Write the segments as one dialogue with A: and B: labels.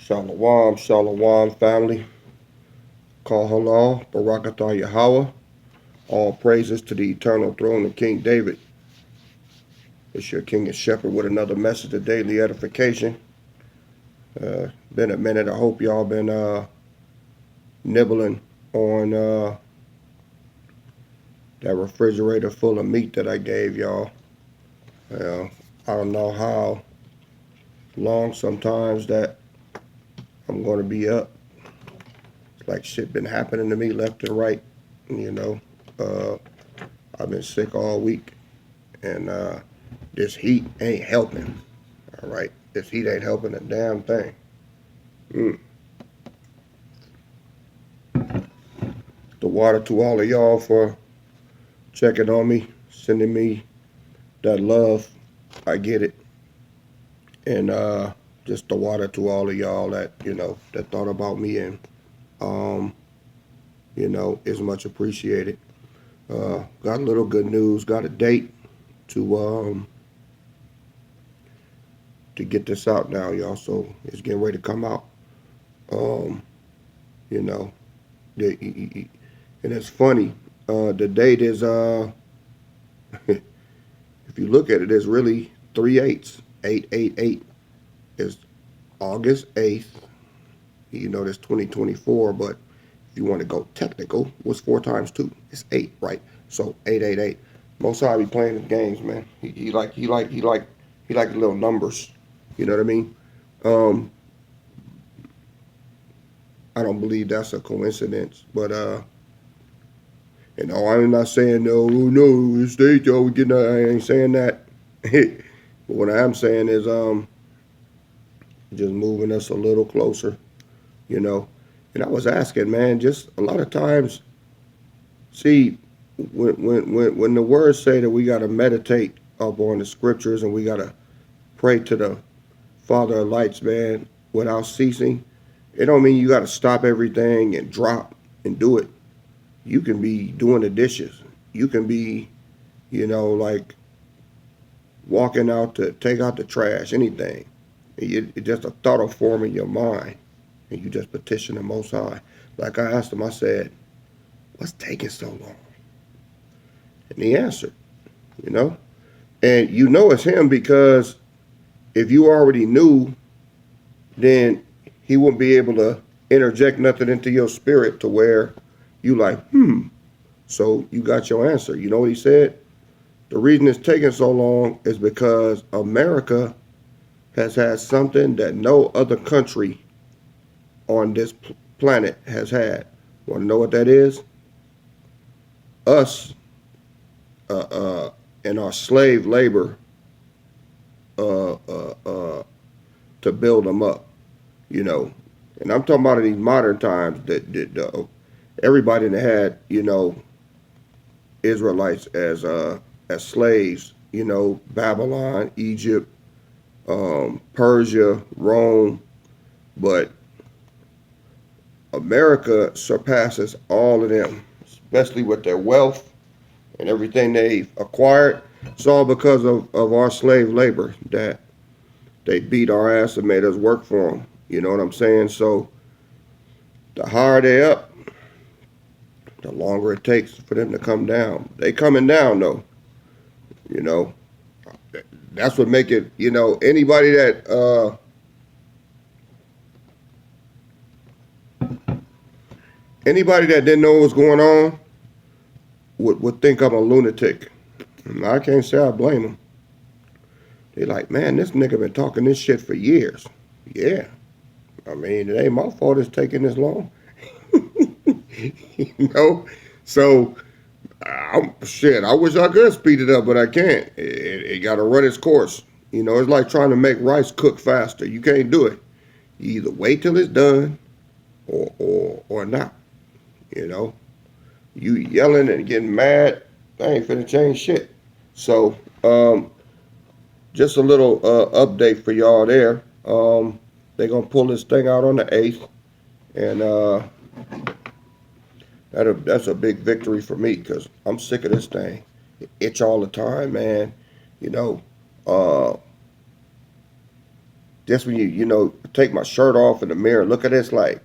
A: Shalom, shalom, family. Call halal, Barakatah Yahweh. All praises to the eternal throne of King David. It's your King and Shepherd with another message of daily edification. Been a minute. I hope y'all been nibbling on that refrigerator full of meat that I gave y'all. I don't know how long sometimes that I'm going to be up. It's like shit been happening to me left and right. You know, I've been sick all week, and this heat ain't helping. All right, this heat ain't helping a damn thing. Mm. The water to all of y'all for checking on me, sending me that love. I get it, and just the water to all of y'all that that thought about me and um, is much appreciated. Got a little good news. Got a date to get this out now, y'all. So it's getting ready to come out. Um, you know, and it's funny. The date is if you look at it, it's really 3/8. 888 is August 8th. You know, that's 2024, but if you want to go technical, what's 4 times 2? It's 8, right? So 888. Most I be playing his games, man. He like the little numbers. You know what I mean? Um, I don't believe that's a coincidence, but I'm not saying no, it's state y'all. We getting. I ain't saying that. But what I am saying is just moving us a little closer. You know, and I was asking, man, just a lot of times, see, when the words say that we got to meditate up on the scriptures and we got to pray to the Father of lights, man, without ceasing, it don't mean you got to stop everything and drop and do it. You can be doing the dishes. You can be, like walking out to take out the trash, anything. It's just a thought of forming your mind, and you just petition the Most High. Like I asked him, I said, "What's taking so long?" And he answered, you know, and it's him because if you already knew, then he wouldn't be able to interject nothing into your spirit to where you like, So you got your answer. You know what he said? The reason it's taking so long is because America has had something that no other country on this planet has had. Want to know what that is? Us and our slave labor uh, uh, uh, to build them up, And I'm talking about in these modern times that everybody that had, Israelites as slaves, Babylon, Egypt, Persia, Rome, but America surpasses all of them, especially with their wealth and everything they've acquired. It's all because of our slave labor that they beat our ass and made us work for them. You know what I'm saying? So the higher they up, the longer it takes for them to come down. They coming down though. You know, that's what make it. Anybody that didn't know what was going on would think I'm a lunatic. And I can't say I blame them. They like, man, this nigga been talking this shit for years. Yeah. I mean, it ain't my fault it's taking this long. So I wish I could speed it up, but I can't. It got to run its course. It's like trying to make rice cook faster. You can't do it. You either wait till it's done or not. You yelling and getting mad, that ain't finna change shit. So just a little update for y'all there. They're gonna pull this thing out on the 8th, and that's a big victory for me because I'm sick of this thing. It itch all the time, man. Uh, Just when you take my shirt off in the mirror, look at this, like,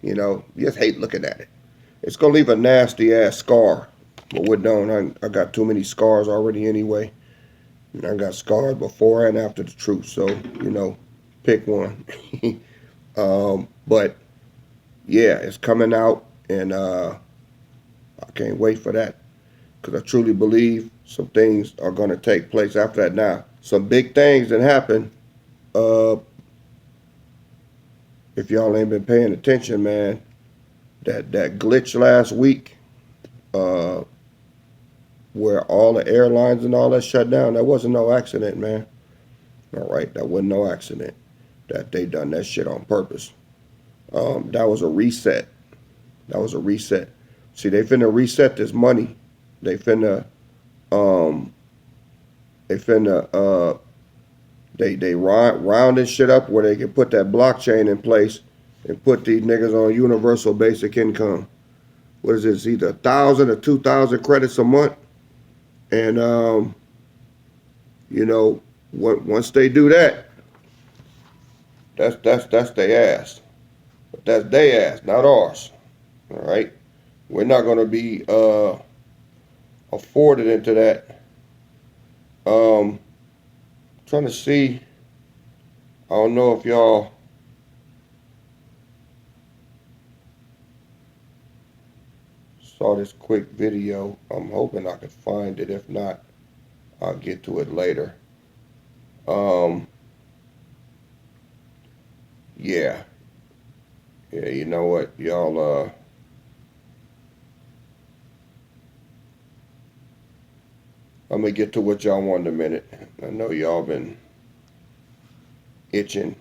A: you just hate looking at it. It's going to leave a nasty ass scar. But what don't, I got too many scars already anyway. And I got scars before and after the truth. So, pick one. But yeah, it's coming out, and I can't wait for that, because I truly believe some things are going to take place after that. Now, some big things that happen. If y'all ain't been paying attention, man, that glitch last week, where all the airlines and all that shut down, that wasn't no accident, man. All right, that wasn't no accident. That they done that shit on purpose. That was a reset. That was a reset. See, they finna reset this money. They finna they round this shit up where they can put that blockchain in place and put these niggas on universal basic income. What is this? Either 1,000 or 2,000 credits a month. And once they do that, that's their ass. But that's their ass, not ours. All right, we're not gonna be afforded into that. Trying to see. I don't know if y'all saw this quick video. I'm hoping I can find it. If not, I'll get to it later. Yeah, you know what, y'all, I'm gonna get to what y'all want in a minute. I know y'all been itching,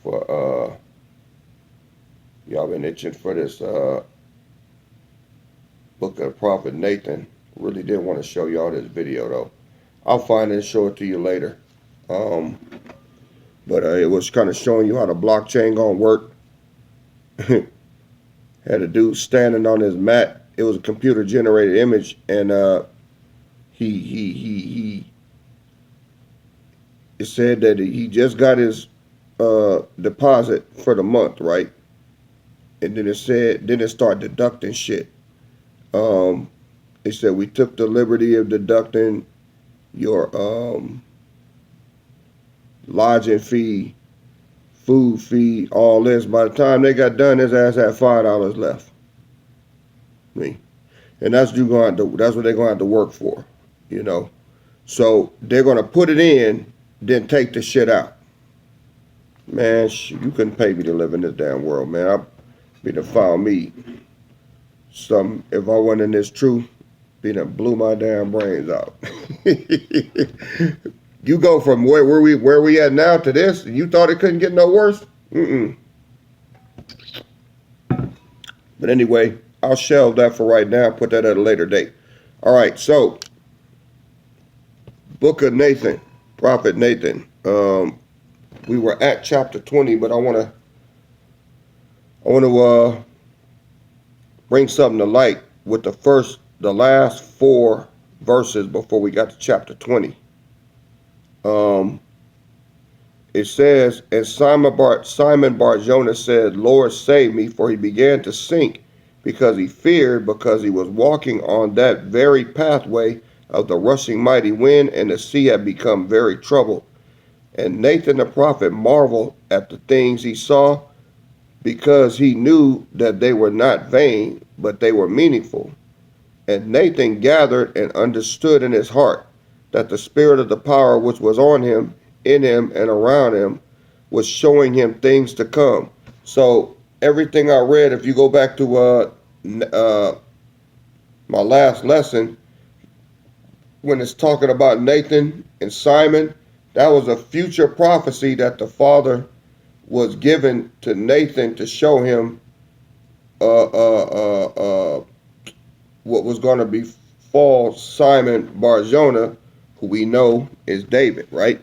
A: for y'all been itching for this book of the prophet Nathan. Really did want to show y'all this video though. I'll find it and show it to you later. But it was kind of showing you how the blockchain gonna work. Had a dude standing on his mat. It was a computer generated image, and he it said that he just got his deposit for the month, right? And then it started deducting shit. It said we took the liberty of deducting your lodging fee, food fee, all this. By the time they got done, his ass had $5 left. And that's what they're gonna have to work for, So they're gonna put it in, then take the shit out. Man, you couldn't pay me to live in this damn world, man. I'd be to file me some, if I wasn't in this truth, be done blew my damn brains out. You go from where we at now to this, and you thought it couldn't get no worse? But anyway, I'll shelve that for right now, put that at a later date. All right, so Book of Nathan, Prophet Nathan. We were at chapter 20, but I want to bring something to light with the last 4 verses before we got to chapter 20. It says, and Simon Bar-Jonah said, Lord, save me, for he began to sink because he feared, because he was walking on that very pathway of the rushing mighty wind, and the sea had become very troubled. And Nathan the prophet marveled at the things he saw, because he knew that they were not vain, but they were meaningful. And Nathan gathered and understood in his heart that the spirit of the power which was on him, in him, and around him was showing him things to come. So everything I read, if you go back to my last lesson, when it's talking about Nathan and Simon, that was a future prophecy that the Father was given to Nathan to show him what was going to befall Simon Bar-Jonah, who we know is David, right?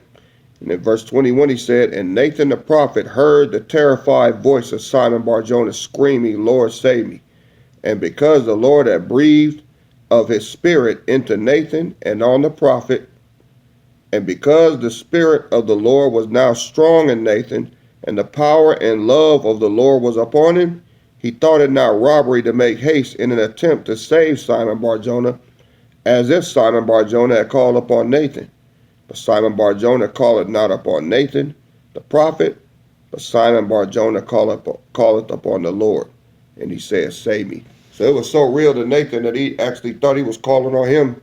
A: And in verse 21 he said, and Nathan the prophet heard the terrified voice of Simon Bar-Jonah screaming, Lord, save me. And because the Lord had breathed of his spirit into Nathan and on the prophet, And because the Spirit of the Lord was now strong in Nathan, and the power and love of the Lord was upon him, he thought it not robbery to make haste in an attempt to save Simon Bar-Jonah, as if Simon Bar-Jonah had called upon Nathan. But Simon Bar-Jonah calleth not upon Nathan, the prophet, but Simon Bar-Jonah calleth upon the Lord. And he said, save me. So it was so real to Nathan that he actually thought he was calling on him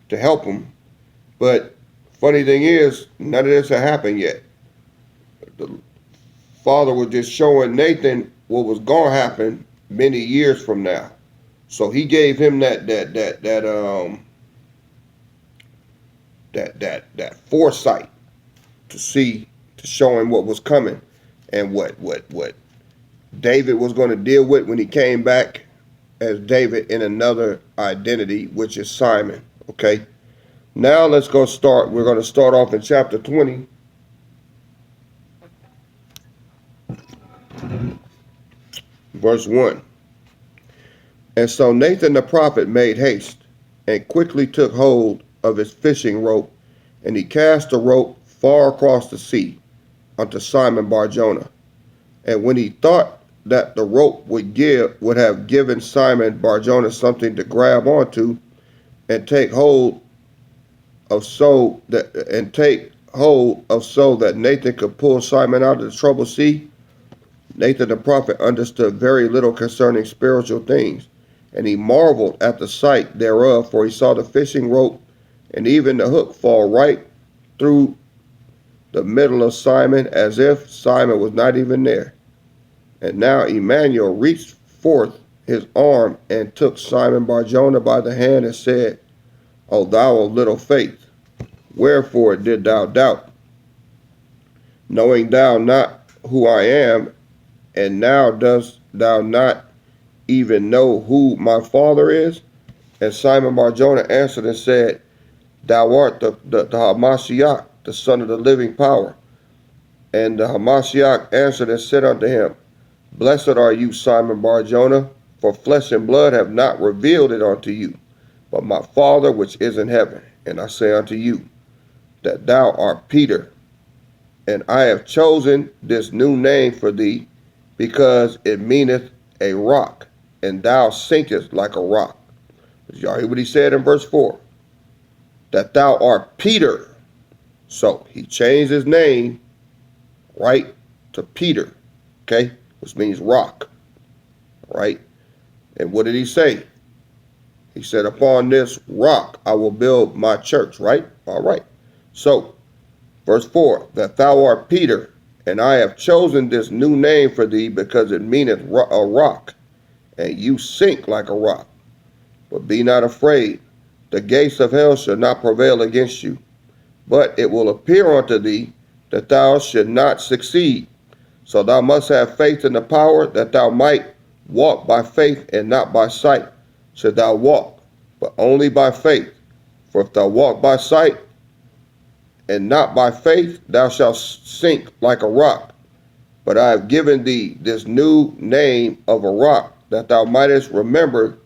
A: to help him. But funny thing is, none of this had happened yet. The Father was just showing Nathan what was going to happen many years from now. So he gave him that foresight to see, to show him what was coming, and what David was going to deal with when he came back as David in another identity, which is Simon. Okay. Now let's go start. We're going to start off in chapter 20. Verse 1. And so Nathan the prophet made haste, and quickly took hold of his fishing rope, and he cast the rope far across the sea unto Simon Bar-Jonah. And when he thought that the rope would have given Simon Bar-Jonah something to grab onto, and take hold of so that Nathan could pull Simon out of the troubled sea, Nathan the prophet understood very little concerning spiritual things, and he marveled at the sight thereof, for he saw the fishing rope and even the hook fall right through the middle of Simon, as if Simon was not even there. And now Emmanuel reached forth his arm and took Simon Bar-Jonah by the hand and said, O thou of little faith, wherefore did thou doubt? Knowing thou not who I am, and now dost thou not even know who my Father is? And Simon Bar-Jonah answered and said, Thou art the Hamashiach, the Son of the living power. And the Hamashiach answered and said unto him, Blessed are you, Simon Bar-Jonah, for flesh and blood have not revealed it unto you, but my Father which is in heaven. And I say unto you, that thou art Peter, and I have chosen this new name for thee, because it meaneth a rock, and thou sinkest like a rock. Did y'all hear what he said in verse 4? That thou art Peter. So he changed his name, right, to Peter, okay, which means rock, right? And what did he say? He said, upon this rock I will build my church, right? All right. So, verse 4, that thou art Peter, and I have chosen this new name for thee, because it meaneth a rock, and you sink like a rock. But be not afraid, the gates of hell shall not prevail against you. But it will appear unto thee that thou should not succeed. So thou must have faith in the power, that thou might walk by faith and not by sight. Should thou walk, but only by faith. For if thou walk by sight and not by faith, thou shalt sink like a rock. But I have given thee this new name of a rock, that thou mightest remember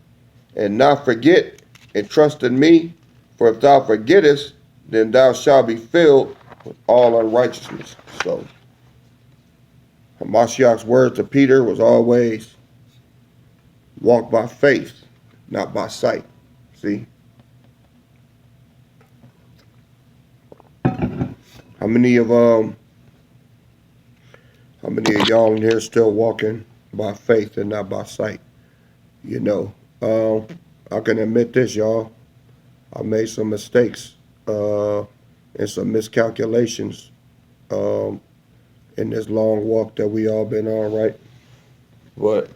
A: and not forget, and trust in me. For if thou forgettest, then thou shalt be filled with all unrighteousness. So, Hamashiach's word to Peter was always, walk by faith, not by sight. See? How many of y'all in here still walking by faith and not by sight? You know, I can admit this, y'all. I made some mistakes and some miscalculations in this long walk that we all been on, right? But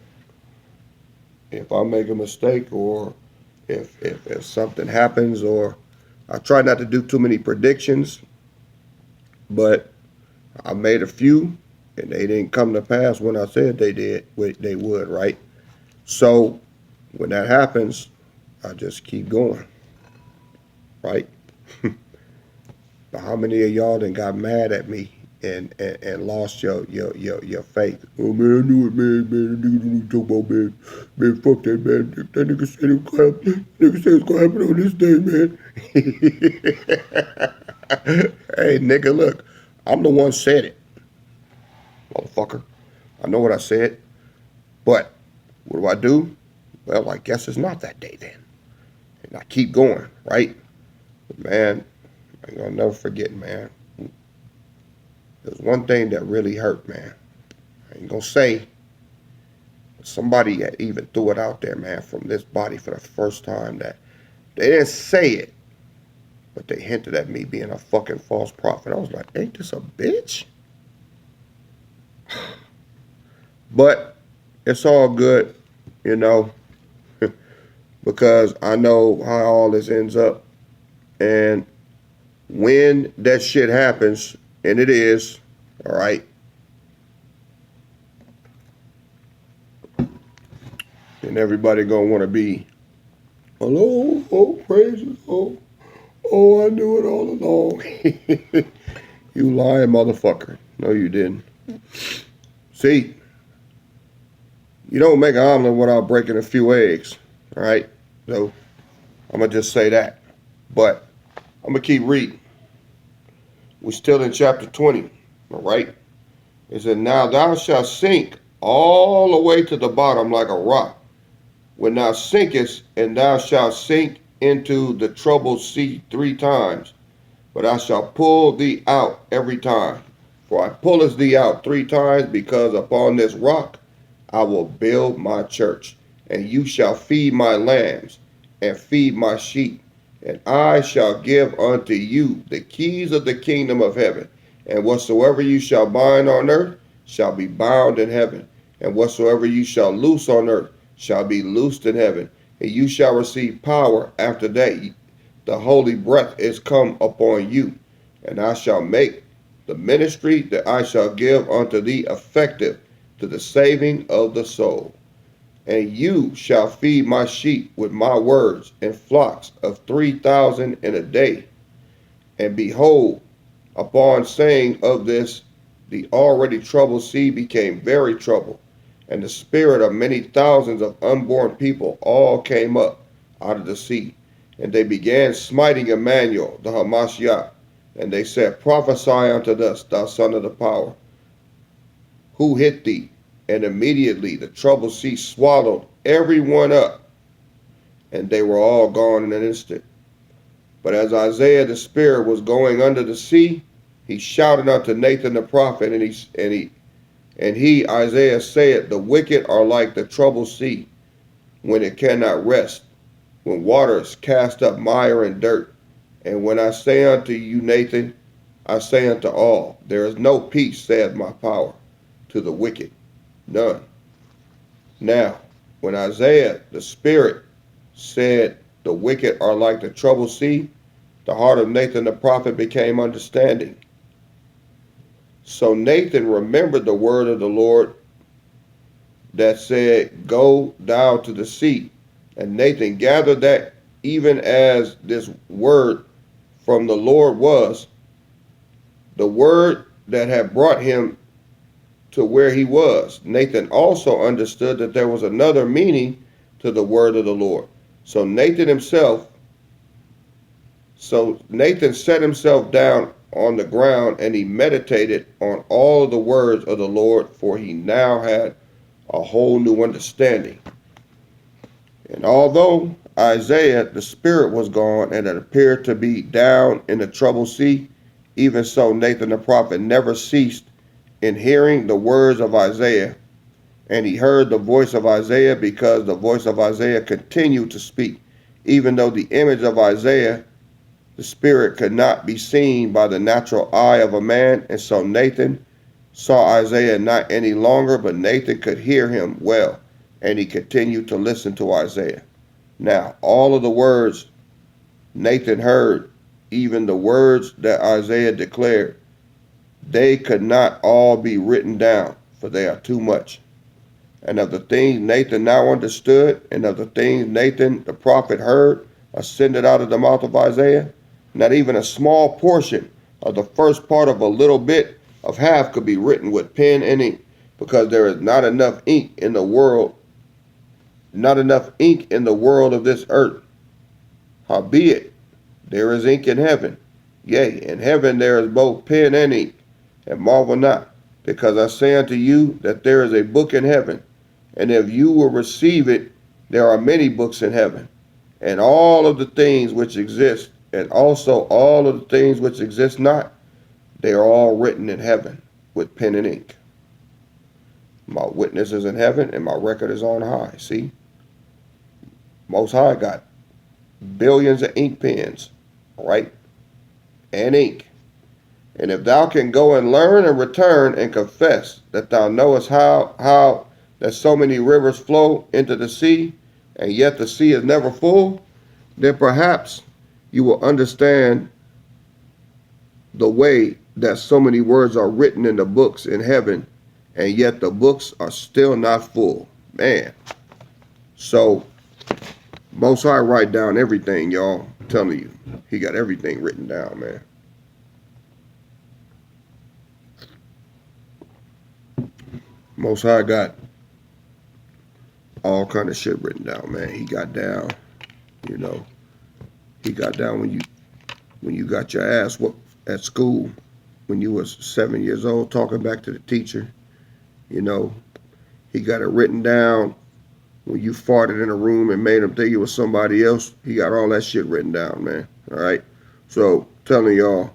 A: if I make a mistake, or if something happens, or I try not to do too many predictions, but I made a few and they didn't come to pass when I said they would, right? So when that happens, I just keep going, right? But how many of y'all then got mad at me and lost your faith? Oh man, I knew it, man, the nigga don't talk about, man, fuck that, man. That nigga said it was gonna happen. Nigga said it's gonna happen on this day, man. Hey, nigga, look, I'm the one said it, motherfucker. I know what I said, but what do I do? Well, I guess it's not that day then. And I keep going, right? But man, I'm gonna never forget, man. There's one thing that really hurt, man. I ain't gonna say somebody that even threw it out there, man, from this body for the first time that they didn't say it, but they hinted at me being a fucking false prophet. I was like, ain't this a bitch? But it's all good, you know, because I know how all this ends up. And when that shit happens, and it is, all right, and everybody gonna want to be, hello, oh, praises, oh, I knew it all along. You lying motherfucker. No, you didn't. See, you don't make an omelet without breaking a few eggs, all right? So I'm going to just say that. But I'm going to keep reading. We're still in chapter 20, all right? It said, now thou shalt sink all the way to the bottom like a rock. When thou sinkest, and thou shalt sink into the troubled sea 3 times, but I shall pull thee out every time. For I pulleth thee out 3 times, because upon this rock I will build my church, and you shall feed my lambs, and feed my sheep. And I shall give unto you the keys of the kingdom of heaven. And whatsoever you shall bind on earth shall be bound in heaven. And whatsoever you shall loose on earth shall be loosed in heaven. And you shall receive power after that the holy breath is come upon you. And I shall make the ministry that I shall give unto thee effective to the saving of the soul. And you shall feed my sheep with my words, and flocks of 3,000 in a day. And behold, upon saying of this, the already troubled sea became very troubled, and the spirit of many thousands of unborn people all came up out of the sea. And they began smiting Emmanuel, the Hamashiach. And they said, prophesy unto us, thou son of the power. Who hit thee? And immediately the troubled sea swallowed every one up, and they were all gone in an instant. But as Isaiah the spirit was going under the sea, he shouted unto Nathan the prophet, and he Isaiah said, the wicked are like the troubled sea, when it cannot rest, when waters cast up mire and dirt. And when I say unto you, Nathan, I say unto all, there is no peace, saith my power, to the wicked, none. Now, when Isaiah the spirit said, the wicked are like the troubled sea, the heart of Nathan the prophet became understanding. So Nathan remembered the word of the Lord that said, go down to the sea. And Nathan gathered that even as this word from the Lord was, the word that had brought him to where he was. Nathan also understood that there was another meaning to the word of the Lord. So Nathan set himself down on the ground, and he meditated on all of the words of the Lord, for he now had a whole new understanding. And although Isaiah, the spirit was gone, and it appeared to be down in the troubled sea, even so Nathan the prophet never ceased in hearing the words of Isaiah. And he heard the voice of Isaiah, because the voice of Isaiah continued to speak, even though the image of Isaiah, the spirit, could not be seen by the natural eye of a man. And so Nathan saw Isaiah not any longer, but Nathan could hear him well, and he continued to listen to Isaiah. Now, all of the words Nathan heard, even the words that Isaiah declared, they could not all be written down, for they are too much. And of the things Nathan now understood, and of the things Nathan the prophet heard, ascended out of the mouth of Isaiah, not even a small portion of the first part of a little bit of half could be written with pen and ink, because there is not enough ink in the world of this earth. Howbeit, there is ink in heaven, Yea, in heaven there is both pen and ink, and marvel not, because I say unto you that there is a book in heaven, and if you will receive it, there are many books in heaven, and all of the things which exist, and also all of the things which exist not, they are all written in heaven with pen and ink. My witness is in heaven, and my record is on high. See? Most High got billions of ink pens, right? And ink. And if thou can go and learn and return and confess that thou knowest how that so many rivers flow into the sea, and yet the sea is never full, then perhaps you will understand the way that so many words are written in the books in heaven, and yet the books are still not full. Man. So, Most High write down everything, y'all. I'm telling you. He got everything written down, man. Most High got all kind of shit written down, man. He got down, you know. He got down when you got your ass whooped at school, when you was 7 years old, talking back to the teacher. You know, he got it written down when you farted in a room and made him think it was somebody else. He got all that shit written down, man. All right. So telling y'all,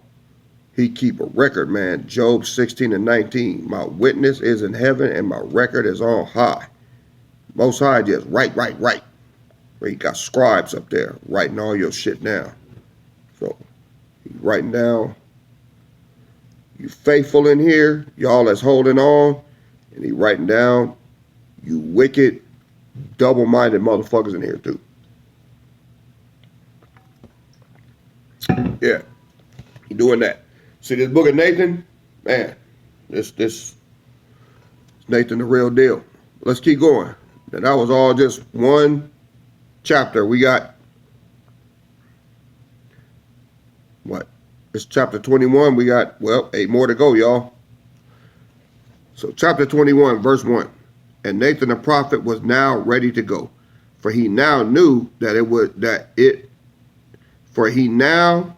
A: he keep a record, man. Job 16:19. My witness is in heaven and my record is on high. Most High just write. Where he got scribes up there writing all your shit down. So he writing down. You faithful in here, y'all that's holding on, and he writing down, you wicked, double-minded motherfuckers in here too. Yeah, he doing that. See this book of Nathan, man. This Nathan the real deal. Let's keep going. Now, that was all just one chapter. We got what? It's chapter 21. We got, well, 8 more to go, y'all. So chapter 21, verse 1. And Nathan the prophet was now ready to go, for he now knew for he now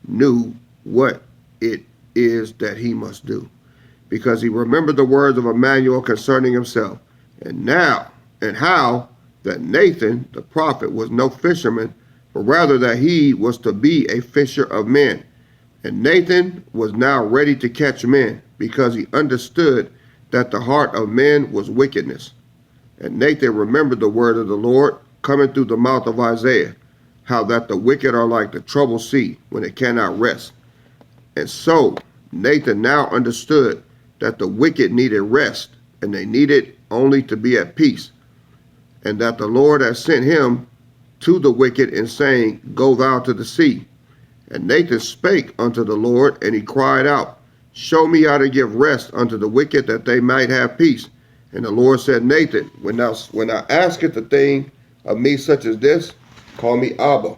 A: knew what it is that he must do, because he remembered the words of Emmanuel concerning himself, and how that Nathan the prophet was no fisherman, but rather that he was to be a fisher of men. And Nathan was now ready to catch men, because he understood that the heart of men was wickedness. And Nathan remembered the word of the Lord coming through the mouth of Isaiah, how that the wicked are like the troubled sea when it cannot rest. And so Nathan now understood that the wicked needed rest, and they needed only to be at peace, and that the Lord had sent him to the wicked in saying, Go thou to the sea. And Nathan spake unto the Lord, and he cried out, Show me how to give rest unto the wicked, that they might have peace. And the Lord said, Nathan, when thou askest the thing of me such as this, call me Abba.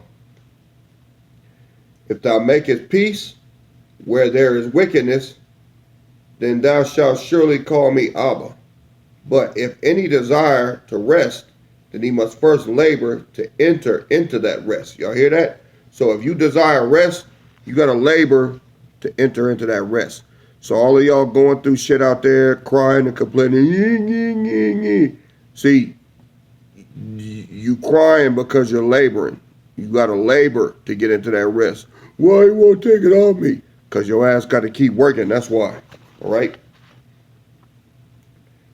A: If thou makest peace where there is wickedness, then thou shalt surely call me Abba. But if any desire to rest, then he must first labor to enter into that rest. Y'all hear that? So if you desire rest, you got to labor to enter into that rest. So all of y'all going through shit out there, crying and complaining. See, you crying because you're laboring. You got to labor to get into that rest. Why you won't take it on me? Because your ass got to keep working. That's why. All right?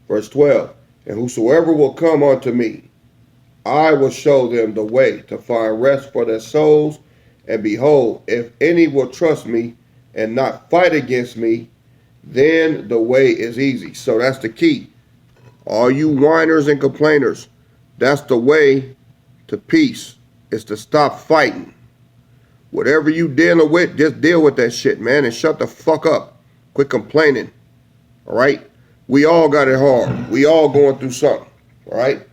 A: Verse 12. And whosoever will come unto me, I will show them the way to find rest for their souls. And behold, if any will trust me and not fight against me, then the way is easy. So that's the key. All you whiners and complainers, that's the way to peace, is to stop fighting. Whatever you dealing with, just deal with that shit, man, and shut the fuck up. Quit complaining. All right? We all got it hard. We all going through something. All right?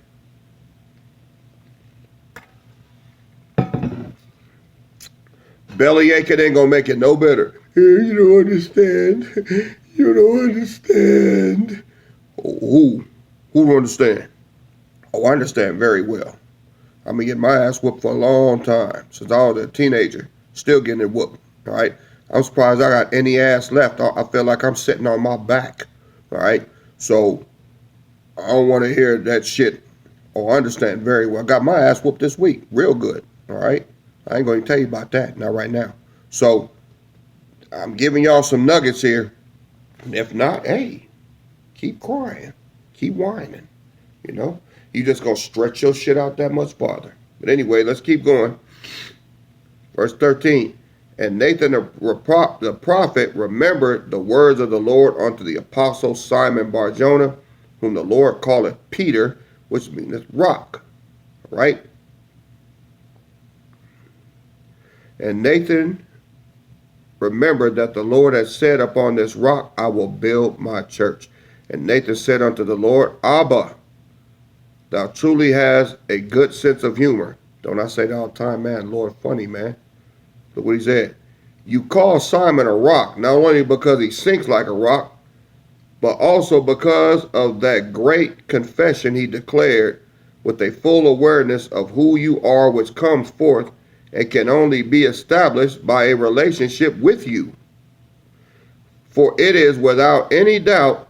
A: Belly aching ain't gonna make it no better. You don't understand. You don't understand. Who don't understand? Oh, I understand very well. I've been getting my ass whooped for a long time, since I was a teenager. Still getting it whooped. All right? I'm surprised I got any ass left. I feel like I'm sitting on my back. All right. So I don't want to hear that shit or understand very well. I got my ass whooped this week. Real good. All right. I ain't going to tell you about that. Not right now. So I'm giving y'all some nuggets here. If not, hey, keep crying. Keep whining. You know, you just going to stretch your shit out that much farther. But anyway, let's keep going. Verse 13. And Nathan the prophet remembered the words of the Lord unto the apostle Simon Bar-Jonah, whom the Lord calleth Peter, which meaneth rock. Right? And Nathan remembered that the Lord had said, upon this rock I will build my church. And Nathan said unto the Lord, Abba, thou truly hast a good sense of humor. Don't I say that all the time, man? Lord, funny, man. Look what he said. You call Simon a rock, not only because he sinks like a rock, but also because of that great confession he declared with a full awareness of who you are, which comes forth and can only be established by a relationship with you. For it is without any doubt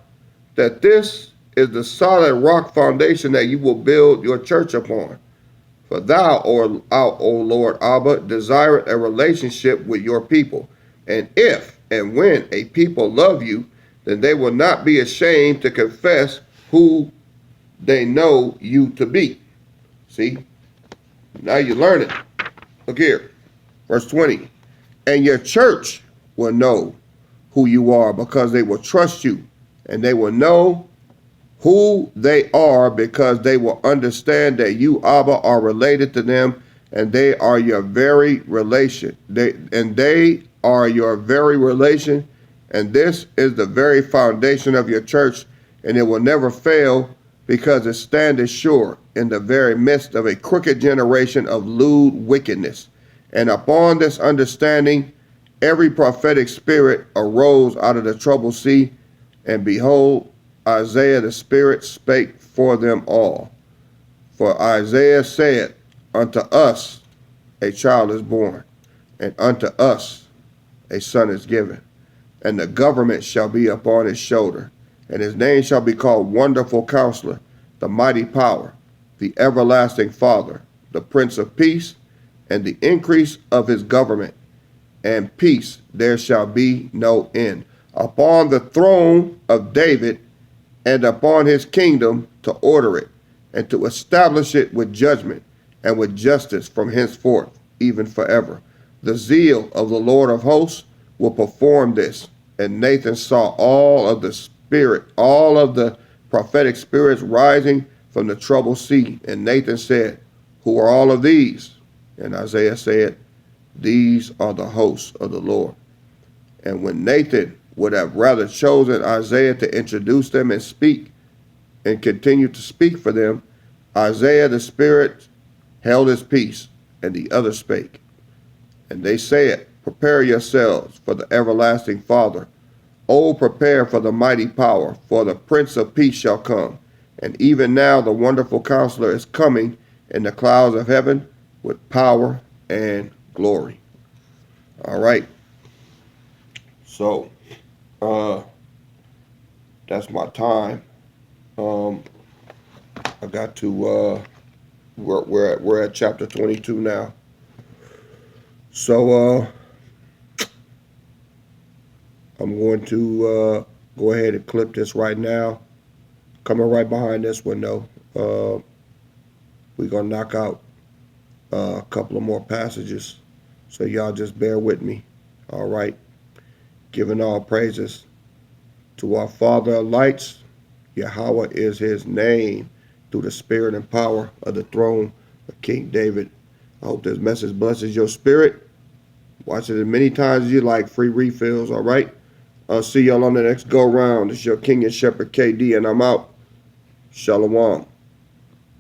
A: that this is the solid rock foundation that you will build your church upon. For thou, O Lord Abba, desireth a relationship with your people. And if and when a people love you, then they will not be ashamed to confess who they know you to be. See? Now you learn it. Look here. Verse 20. And your church will know who you are, because they will trust you. And they will know who they are, because they will understand that you, Abba, are related to them, and they are your very relation. They are your very relation, and this is the very foundation of your church, and it will never fail, because it standeth sure in the very midst of a crooked generation of lewd wickedness. And upon this understanding, every prophetic spirit arose out of the troubled sea, and behold, Isaiah the Spirit spake for them all. For Isaiah said, unto us a child is born, and unto us a son is given, and the government shall be upon his shoulder, and his name shall be called Wonderful Counselor, the Mighty Power, the Everlasting Father, the Prince of Peace, and the increase of his government and peace there shall be no end, upon the throne of David and upon his kingdom, to order it and to establish it with judgment and with justice from henceforth, even forever. The zeal of the Lord of hosts will perform this. And Nathan saw all of the prophetic spirits rising from the troubled sea. And Nathan said, who are all of these? And Isaiah said, these are the hosts of the Lord. And when Nathan would have rather chosen Isaiah to introduce them and speak and continue to speak for them, Isaiah the Spirit held his peace, and the other spake. And they said, prepare yourselves for the everlasting Father. O prepare for the mighty power, for the Prince of Peace shall come. And even now the Wonderful Counselor is coming in the clouds of heaven with power and glory. All right. So, that's my time. I got to, we're at chapter 22 now. So, I'm going to go ahead and clip this right now. Coming right behind this one, though. We're going to knock out a couple of more passages. So y'all just bear with me. All right. Giving all praises to our Father of lights. Yahweh is his name, through the spirit and power of the throne of King David. I hope this message blesses your spirit. Watch it as many times as you like. Free refills, all right? I'll see y'all on the next go round. It's your King and Shepherd KD, and I'm out. Shalom.